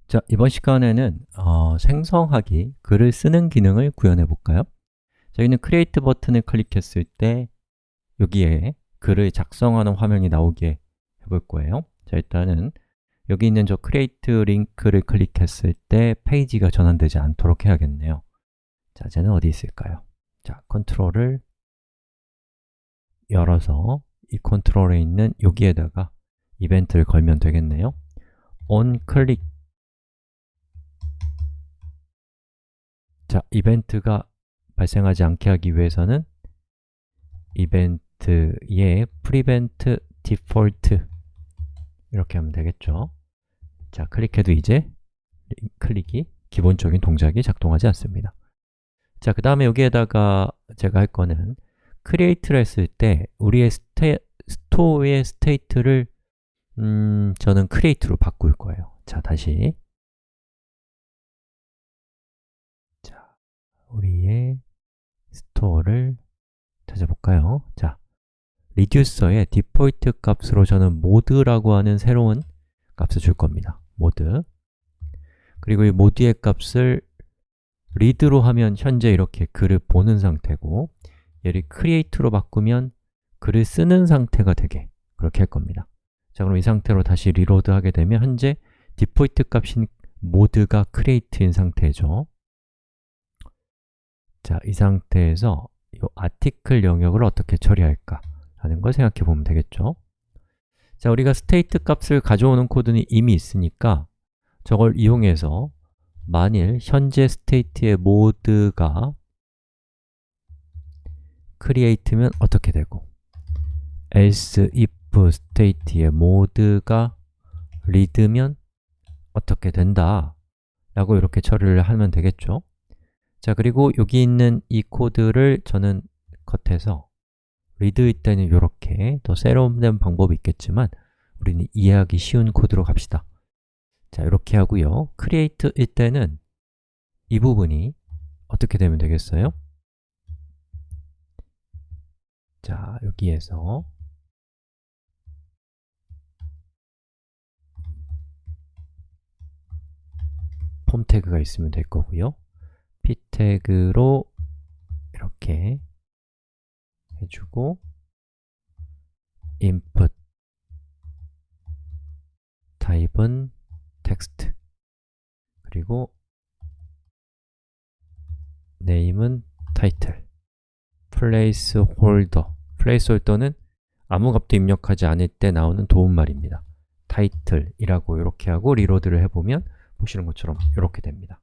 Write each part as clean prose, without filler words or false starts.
자, 이번 시간에는 생성하기, 글을 쓰는 기능을 구현해 볼까요? 저희는 Create 버튼을 클릭했을 때 여기에 글을 작성하는 화면이 나오게 해볼 거예요. 자, 일단은 여기 있는 저 Create 링크를 클릭했을 때 페이지가 전환되지 않도록 해야겠네요. 자, 쟤는 어디 있을까요? 자, 컨트롤을 열어서 이 컨트롤에 있는 여기에다가 이벤트를 걸면 되겠네요. on 클릭. 자, 이벤트가 발생하지 않게 하기 위해서는 이벤트의 prevent default 이렇게 하면 되겠죠. 자, 클릭해도 이제 클릭이 기본적인 동작이 작동하지 않습니다. 자, 그 다음에 여기에다가 제가 할 거는 create를 했을 때 우리의 스토어의 스테이트를 저는 create로 바꿀 거예요. 자, 다시 자, 우리의 스토어를 찾아볼까요? 자, 리듀서의 디폴트 값으로 저는 모드라고 하는 새로운 값을 줄 겁니다. 모드. 그리고 이 모드의 값을 read로 하면 현재 이렇게 글을 보는 상태고, 얘를 create로 바꾸면 글을 쓰는 상태가 되게 그렇게 할 겁니다. 자, 그럼 이 상태로 다시 리로드 하게 되면 현재 디폴트 값인 모드가 create인 상태죠. 자, 이 상태에서 이 article 영역을 어떻게 처리할까 라는 걸 생각해 보면 되겠죠. 자, 우리가 state 값을 가져오는 코드는 이미 있으니까 저걸 이용해서 만일 현재 state의 모드가 create면 어떻게 되고 else if state의 모드가 read면 어떻게 된다 라고 이렇게 처리를 하면 되겠죠. 자, 그리고 여기 있는 이 코드를 저는 컷해서 read일 때는 이렇게 더 세련된 방법이 있겠지만 우리는 이해하기 쉬운 코드로 갑시다. 자, 이렇게 하고요. create일 때는 이 부분이 어떻게 되면 되겠어요? 자, 여기에서 폼 태그가 있으면 될 거고요. p 태그로 이렇게 해주고 input 타입은 text 그리고 name은 title placeholder는 아무 값도 입력하지 않을 때 나오는 도움말입니다. title이라고 이렇게 하고 리로드를 해보면 보시는 것처럼 이렇게 됩니다.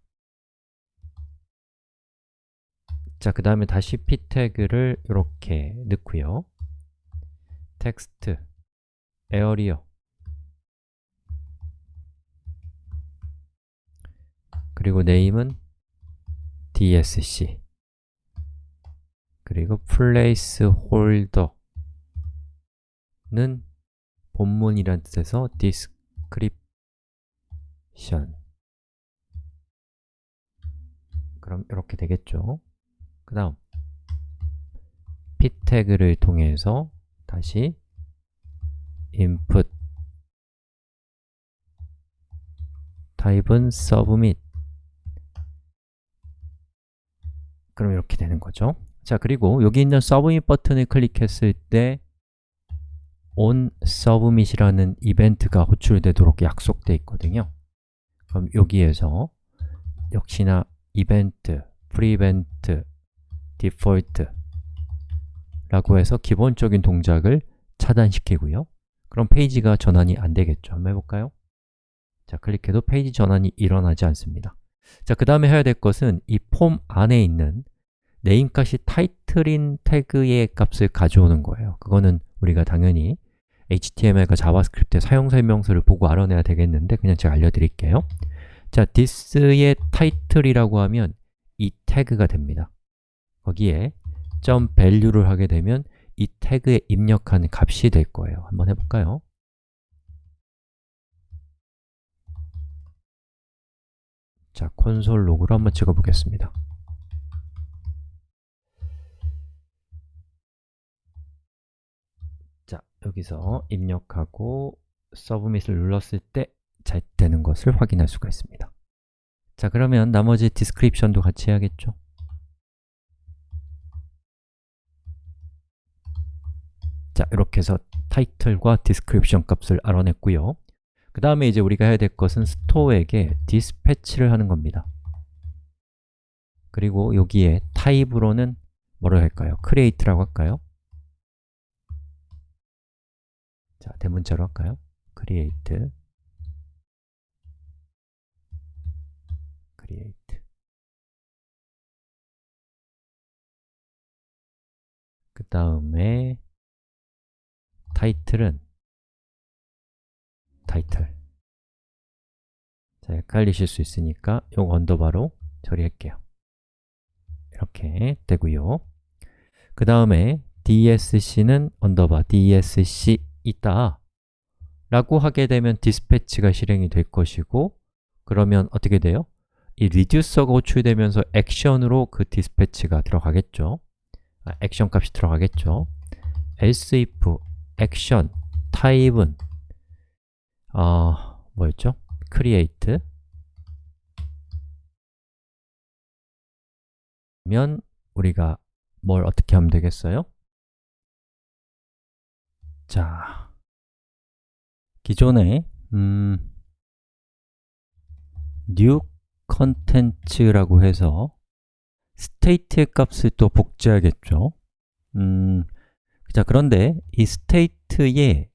자, 그 다음에 다시 p 태그를 이렇게 넣고요. text, area 그리고 name은 dsc 그리고 placeholder는 본문이란 뜻에서 description 그럼 이렇게 되겠죠. 그 다음 p 태그를 통해서 다시 input 타입은 submit 그럼 이렇게 되는 거죠. 자, 그리고 여기 있는 submit 버튼을 클릭했을 때 on submit이라는 이벤트가 호출되도록 약속되어 있거든요. 그럼 여기에서 역시나 이벤트, prevent, default 라고 해서 기본적인 동작을 차단시키고요. 그럼 페이지가 전환이 안 되겠죠. 한번 해볼까요? 자, 클릭해도 페이지 전환이 일어나지 않습니다. 자, 그 다음에 해야 될 것은 이 폼 안에 있는 네임 값이 타이틀인 태그의 값을 가져오는 거예요. 그거는 우리가 당연히 HTML과 자바스크립트의 사용 설명서를 보고 알아내야 되겠는데 그냥 제가 알려드릴게요. 자, this의 title이라고 하면 이 태그가 됩니다. 거기에 .value를 하게 되면 이 태그에 입력한 값이 될 거예요. 한번 해볼까요? 자, 콘솔 로그로 한번 찍어 보겠습니다. 자, 여기서 입력하고 서브밋을 눌렀을 때 잘 되는 것을 확인할 수가 있습니다. 자, 그러면 나머지 디스크립션도 같이 해야겠죠? 자, 이렇게 해서 타이틀과 디스크립션 값을 알아냈고요. 그 다음에 이제 우리가 해야 될 것은 스토어에게 디스패치를 하는 겁니다. 그리고 여기에 타입으로는 뭐로 할까요? create라고 할까요? 자, 대문자로 할까요? create 그 다음에 타이틀은 타이틀. 자, 헷갈리실 수 있으니까 이 언더바로 처리할게요. 이렇게 되고요. 그 다음에 dsc는 언더바 dsc 있다 라고 하게 되면 디스패치가 실행이 될 것이고, 그러면 어떻게 돼요? 이 리듀서가 호출되면서 액션으로 그 디스패치가 들어가겠죠. 액션 값이 들어가겠죠. else if action 타입은 뭐였죠? create 면 우리가 뭘 어떻게 하면 되겠어요? 자, 기존에 new content라고 해서 state의 값을 또 복제하겠죠. 자, 그런데 이 state의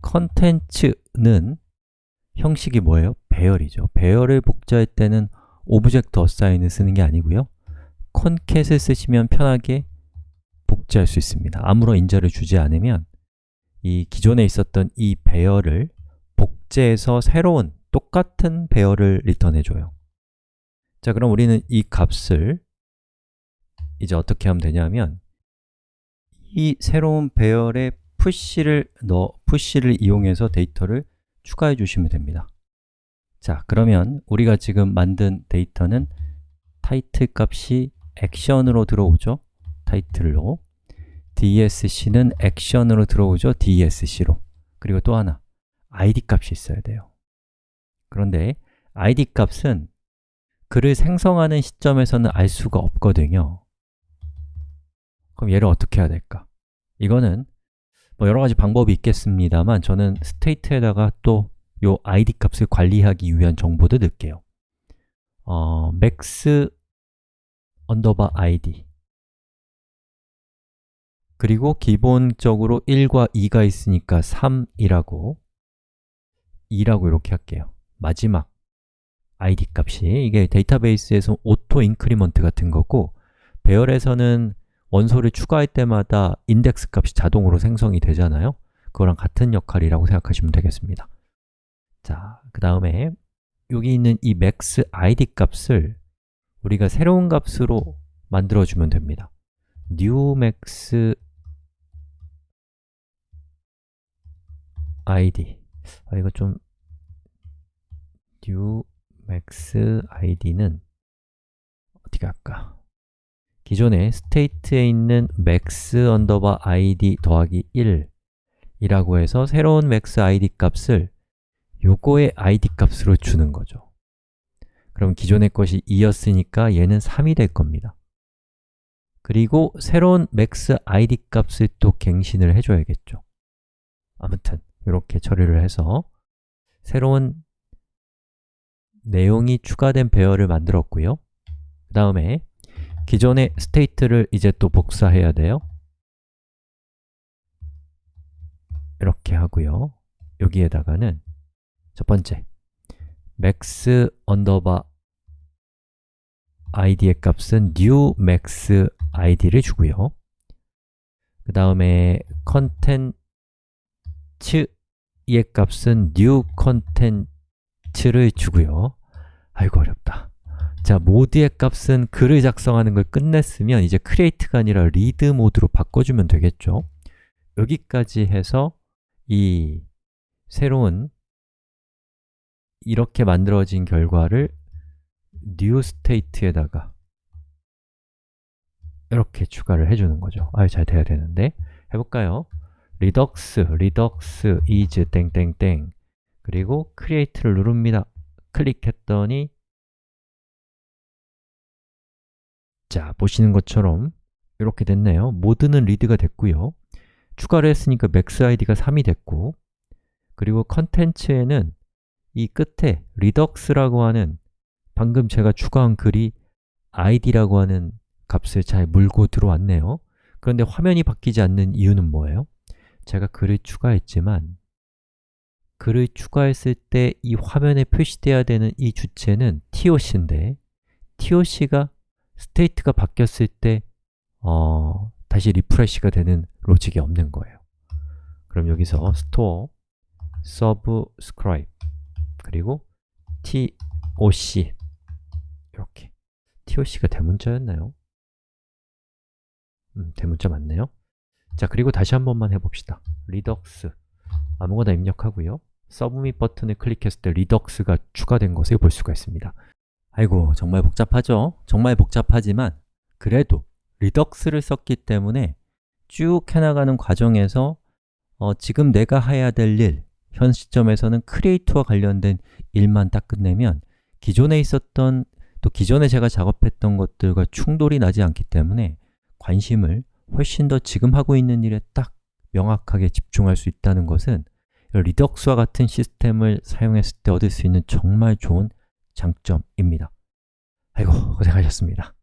content는 형식이 뭐예요? 배열이죠. 배열을 복제할 때는 object assign을 쓰는 게 아니고요. concat을 쓰시면 편하게 복제할 수 있습니다. 아무런 인자를 주지 않으면 이 기존에 있었던 이 배열을 복제해서 새로운 똑같은 배열을 리턴해줘요. 자, 그럼 우리는 이 값을 이제 어떻게 하면 되냐면 이 새로운 배열에 푸시를 이용해서 데이터를 추가해 주시면 됩니다. 자, 그러면 우리가 지금 만든 데이터는 타이틀 값이 액션으로 들어오죠. 타이틀로. dsc는 액션으로 들어오죠. dsc로. 그리고 또 하나, id 값이 있어야 돼요. 그런데 id 값은 글을 생성하는 시점에서는 알 수가 없거든요. 그럼 얘를 어떻게 해야 될까? 이거는 뭐 여러 가지 방법이 있겠습니다만 저는 state에다가 또 요 id 값을 관리하기 위한 정보도 넣을게요. max 언더바 id 그리고 기본적으로 1과 2가 있으니까 3이라고 2라고 이렇게 할게요. 마지막 id 값이 이게 데이터베이스에서 오토 인크리먼트 같은 거고, 배열에서는 원소를 추가할 때마다 인덱스 값이 자동으로 생성이 되잖아요. 그거랑 같은 역할이라고 생각하시면 되겠습니다. 자, 그 다음에 여기 있는 이 max id 값을 우리가 새로운 값으로 만들어주면 됩니다. new max id 이거 좀 new max id는 어떻게 할까? 기존에 state에 있는 max 언더바 id 더하기 1 이라고 해서 새로운 max id 값을 요거의 id 값으로 주는 거죠. 그럼 기존의 것이 2였으니까 얘는 3이 될 겁니다. 그리고 새로운 max id 값을 또 갱신을 해줘야겠죠. 아무튼 이렇게 처리를 해서 새로운 내용이 추가된 배열을 만들었고요. 그 다음에 기존의 state를 이제 또 복사해야 돼요. 이렇게 하고요. 여기에다가는 첫 번째 max 언더바 id의 값은 new max id를 주고요. 그 다음에 content의 값은 new content를 주고요. 아이고 어렵다. 자, 모드의 값은 글을 작성하는 걸 끝냈으면 이제 create가 아니라 read 모드로 바꿔주면 되겠죠. 여기까지 해서 이 새로운 이렇게 만들어진 결과를 new state에다가 이렇게 추가를 해주는 거죠. 잘 돼야 되는데 해볼까요? redux is 땡땡땡 그리고 Create를 누릅니다. 클릭했더니 자, 보시는 것처럼 이렇게 됐네요. 모드는 리드가 됐고요. 추가를 했으니까 맥스 아이디가 3이 됐고, 그리고 컨텐츠에는 이 끝에 리덕스라고 하는 방금 제가 추가한 글이 id라고 하는 값을 잘 물고 들어왔네요. 그런데 화면이 바뀌지 않는 이유는 뭐예요? 제가 글을 추가했지만 글을 추가했을 때 이 화면에 표시돼야 되는 이 주체는 TOC인데 TOC가 스테이트가 바뀌었을 때 다시 리프레시가 되는 로직이 없는 거예요. 그럼 여기서 store subscribe 그리고 TOC 이렇게 TOC가 대문자였나요? 대문자 맞네요. 자, 그리고 다시 한 번만 해봅시다. 리덕스 아무거나 입력하고요. 서브밋 버튼을 클릭했을 때 리덕스가 추가된 것을 볼 수가 있습니다. 아이고, 정말 복잡하죠? 정말 복잡하지만 그래도 리덕스를 썼기 때문에 쭉 해나가는 과정에서 지금 내가 해야 될 일, 현 시점에서는 크리에이트와 관련된 일만 딱 끝내면 기존에 있었던, 또 기존에 제가 작업했던 것들과 충돌이 나지 않기 때문에 관심을 훨씬 더 지금 하고 있는 일에 딱 명확하게 집중할 수 있다는 것은 리덕스와 같은 시스템을 사용했을 때 얻을 수 있는 정말 좋은 장점입니다. 아이고, 고생하셨습니다.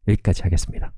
여기까지 하겠습니다.